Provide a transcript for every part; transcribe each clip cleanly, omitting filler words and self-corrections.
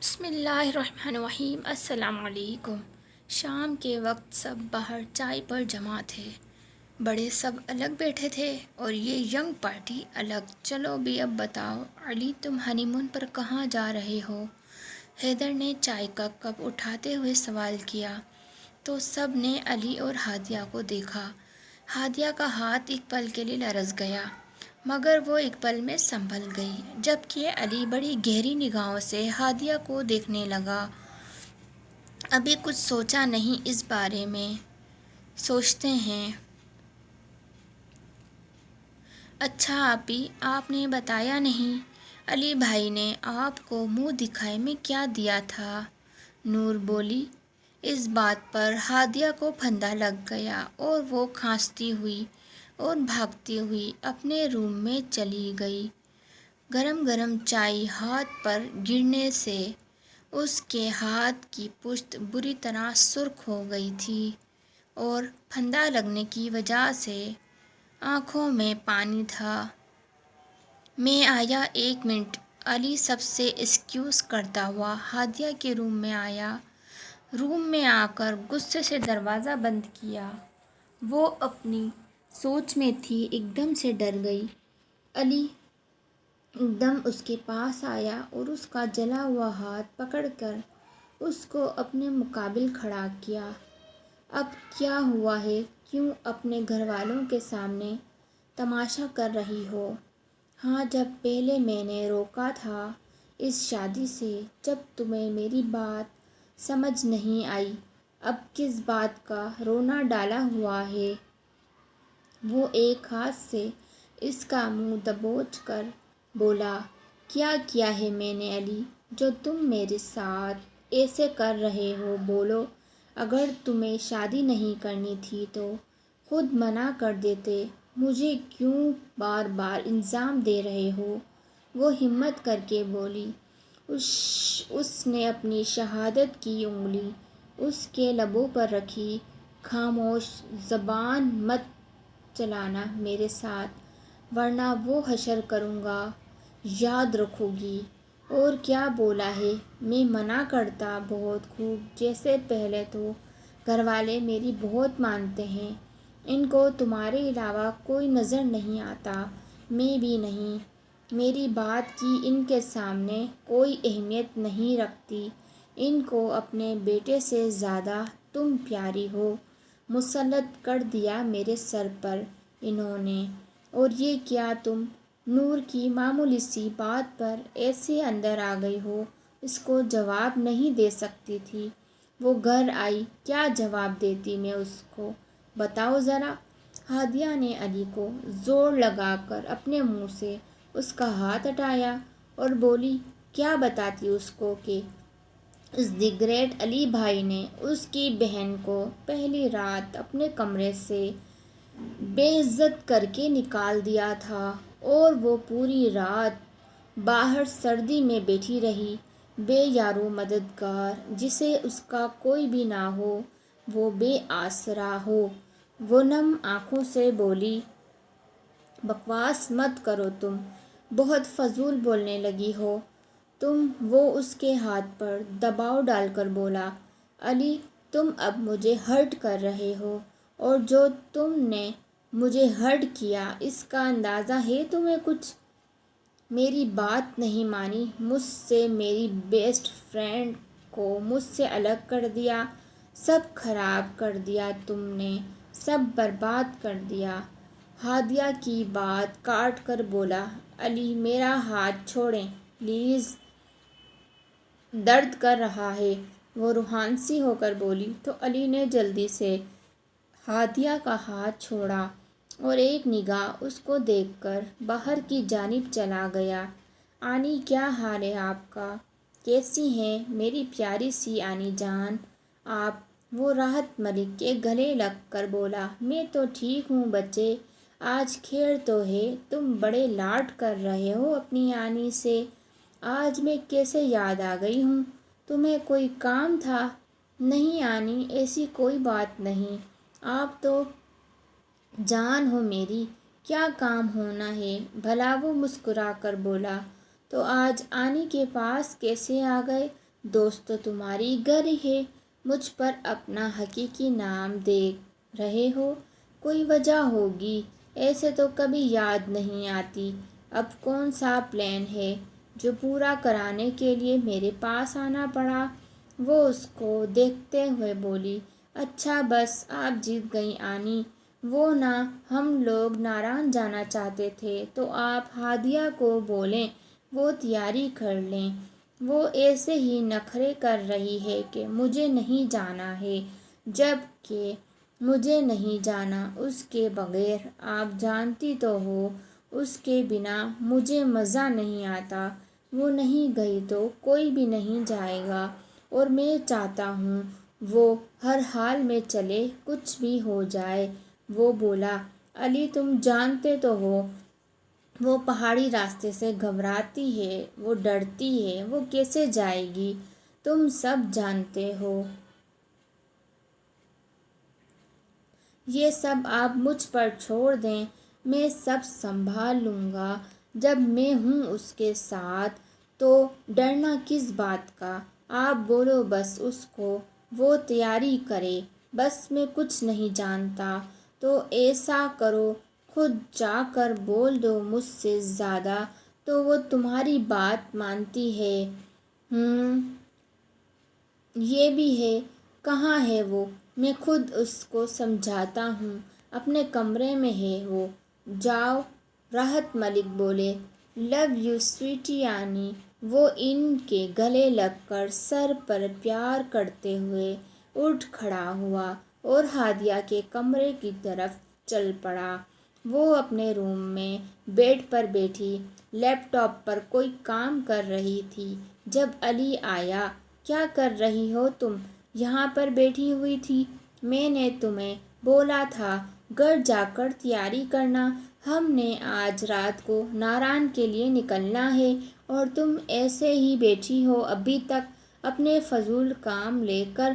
بسم اللہ الرحمن الرحیم۔ السلام علیکم۔ شام کے وقت سب باہر چائے پر جمع تھے۔ بڑے سب الگ بیٹھے تھے اور یہ ینگ پارٹی الگ۔ چلو بھی اب بتاؤ علی، تم ہنی مون پر کہاں جا رہے ہو؟ حیدر نے چائے کا کپ اٹھاتے ہوئے سوال کیا تو سب نے علی اور ہادیہ کو دیکھا۔ ہادیہ کا ہاتھ ایک پل کے لیے لرز گیا مگر وہ ایک پل میں سنبھل گئی، جبکہ علی بڑی گہری نگاہوں سے ہادیہ کو دیکھنے لگا۔ ابھی کچھ سوچا نہیں اس بارے میں، سوچتے ہیں۔ اچھا آپی، آپ نے بتایا نہیں، علی بھائی نے آپ کو منہ دکھائے میں کیا دیا تھا؟ نور بولی۔ اس بات پر ہادیہ کو پھندہ لگ گیا اور وہ کھانستی ہوئی اور بھاگتی ہوئی اپنے روم میں چلی گئی۔ گرم گرم چائے ہاتھ پر گرنے سے اس کے ہاتھ کی پشت بری طرح سرخ ہو گئی تھی اور پھندہ لگنے کی وجہ سے آنکھوں میں پانی تھا۔ میں آیا، ایک منٹ۔ علی سب سے ایکسکیوز کرتا ہوا ہادیہ کے روم میں آیا۔ روم میں آ کر غصے سے دروازہ بند کیا۔ وہ اپنی سوچ میں تھی، ایک دم سے ڈر گئی۔ علی ایک دم اس کے پاس آیا اور اس کا جلا ہوا ہاتھ پکڑ کر اس کو اپنے مقابل کھڑا کیا۔ اب کیا ہوا ہے؟ کیوں اپنے گھر والوں کے سامنے تماشا کر رہی ہو؟ ہاں، جب پہلے میں نے روکا تھا اس شادی سے، جب تمہیں میری بات سمجھ نہیں آئی، اب کس بات کا رونا ڈالا ہوا ہے؟ وہ ایک ہاتھ سے اس کا منہ دبوچ کر بولا۔ کیا کیا ہے میں نے علی، جو تم میرے ساتھ ایسے کر رہے ہو؟ بولو، اگر تمہیں شادی نہیں کرنی تھی تو خود منع کر دیتے، مجھے کیوں بار بار الزام دے رہے ہو؟ وہ ہمت کر کے بولی۔ اس نے اپنی شہادت کی انگلی اس کے لبوں پر رکھی۔ خاموش، زبان مت چلانا میرے ساتھ، ورنہ وہ حشر کروں گا، یاد رکھو گی۔ اور کیا بولا ہے؟ میں منع کرتا؟ بہت خوب۔ جیسے پہلے تو گھر والے میری بہت مانتے ہیں، ان کو تمہارے علاوہ کوئی نظر نہیں آتا، میں بھی نہیں۔ میری بات کی ان کے سامنے کوئی اہمیت نہیں رکھتی، ان کو اپنے بیٹے سے زیادہ تم پیاری ہو۔ مسلط کر دیا میرے سر پر انہوں نے۔ اور یہ کیا تم نور کی معمولی سی بات پر ایسے اندر آ گئی ہو؟ اس کو جواب نہیں دے سکتی تھی؟ وہ گھر آئی، کیا جواب دیتی میں اس کو؟ بتاؤ ذرا۔ ہادیہ نے علی کو زور لگا کر اپنے منہ سے اس کا ہاتھ ہٹایا اور بولی۔ کیا بتاتی اس کو کہ اس دی گریٹ علی بھائی نے اس کی بہن کو پہلی رات اپنے کمرے سے بے عزت کر کے نکال دیا تھا اور وہ پوری رات باہر سردی میں بیٹھی رہی، بے یارو مددگار، جسے اس کا کوئی بھی نہ ہو، وہ بے آسرا ہو۔ وہ نم آنکھوں سے بولی۔ بکواس مت کرو تم، بہت فضول بولنے لگی ہو تم۔ وہ اس کے ہاتھ پر دباؤ ڈال کر بولا۔ علی، تم اب مجھے ہرٹ کر رہے ہو، اور جو تم نے مجھے ہرٹ کیا اس کا اندازہ ہے تمہیں کچھ؟ میری بات نہیں مانی، مجھ سے، میری بیسٹ فرینڈ کو مجھ سے الگ کر دیا، سب خراب کر دیا تم نے، سب برباد کر دیا۔ ہادیہ کی بات کاٹ کر بولا۔ علی، میرا ہاتھ چھوڑیں پلیز، درد کر رہا ہے۔ وہ روحان سی ہو کر بولی تو علی نے جلدی سے ہادیہ کا ہاتھ چھوڑا اور ایک نگاہ اس کو دیکھ کر باہر کی جانب چلا گیا۔ آنی، کیا حال ہے آپ کا؟ کیسی ہیں میری پیاری سی آنی جان آپ؟ وہ راحت ملک کے گلے لگ کر بولا۔ میں تو ٹھیک ہوں بچے، آج خیر تو ہے، تم بڑے لاڈ کر رہے ہو اپنی آنی سے۔ آج میں کیسے یاد آ گئی ہوں؟ تمہیں کوئی کام تھا؟ نہیں آنی، ایسی کوئی بات نہیں، آپ تو جان ہو میری، کیا کام ہونا ہے بھلا؟ وہ مسکرا کر بولا۔ تو آج آنی کے پاس کیسے آ گئے؟ دوست تو تمہاری گھر ہے، مجھ پر اپنا حقیقی نام دیکھ رہے ہو، کوئی وجہ ہوگی، ایسے تو کبھی یاد نہیں آتی۔ اب کون سا پلان ہے جو پورا کرانے کے لیے میرے پاس آنا پڑا؟ وہ اس کو دیکھتے ہوئے بولی۔ اچھا بس آپ جیت گئی آنی، وہ نہ ہم لوگ ناران جانا چاہتے تھے تو آپ ہادیہ کو بولیں وہ تیاری کر لیں، وہ ایسے ہی نخرے کر رہی ہے کہ مجھے نہیں جانا ہے، جب کہ مجھے نہیں جانا اس کے بغیر، آپ جانتی تو ہو اس کے بنا مجھے مزہ نہیں آتا، وہ نہیں گئی تو کوئی بھی نہیں جائے گا، اور میں چاہتا ہوں وہ ہر حال میں چلے کچھ بھی ہو جائے۔ وہ بولا۔ علی تم جانتے تو ہو وہ پہاڑی راستے سے گھبراتی ہے، وہ ڈرتی ہے، وہ کیسے جائے گی، تم سب جانتے ہو۔ یہ سب آپ مجھ پر چھوڑ دیں، میں سب سنبھال لوں گا، جب میں ہوں اس کے ساتھ تو ڈرنا کس بات کا، آپ بولو بس اس کو وہ تیاری کرے، بس میں کچھ نہیں جانتا تو ایسا کرو خود جا کر بول دو مجھ سے زیادہ تو وہ تمہاری بات مانتی ہے۔ یہ بھی ہے، کہاں ہے وہ، میں خود اس کو سمجھاتا ہوں، اپنے کمرے میں ہے وہ، جاؤ۔ راحت ملک بولے۔ لو یو سویٹی آنی۔ وہ ان کے گلے لگ کر سر پر پیار کرتے ہوئے اٹھ کھڑا ہوا اور ہادیہ کے کمرے کی طرف چل پڑا۔ وہ اپنے روم میں بیڈ پر بیٹھی لیپ ٹاپ پر کوئی کام کر رہی تھی جب علی آیا۔ کیا کر رہی ہو تم؟ یہاں پر بیٹھی ہوئی تھی؟ میں نے تمہیں بولا تھا گھر جا کر تیاری کرنا، ہم نے آج رات کو ناران کے لیے نکلنا ہے اور تم ایسے ہی بیٹھی ہو ابھی تک، اپنے فضول کام لے کر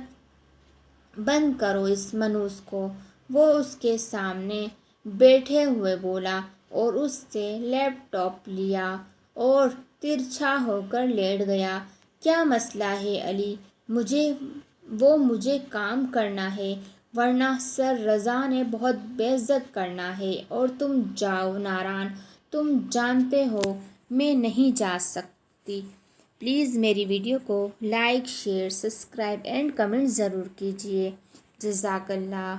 بند کرو اس منوس کو۔ وہ اس کے سامنے بیٹھے ہوئے بولا اور اس سے لیپ ٹاپ لیا اور ترچھا ہو کر لیٹ گیا۔ کیا مسئلہ ہے علی؟ مجھے کام کرنا ہے ورنہ سر رضا نے بہت بے عزت کرنا ہے، اور تم جاؤ ناران، تم جانتے ہو میں نہیں جا سکتی۔ پلیز میری ویڈیو کو like, share, subscribe and comment ضرور کیجیے۔ جزاک اللہ۔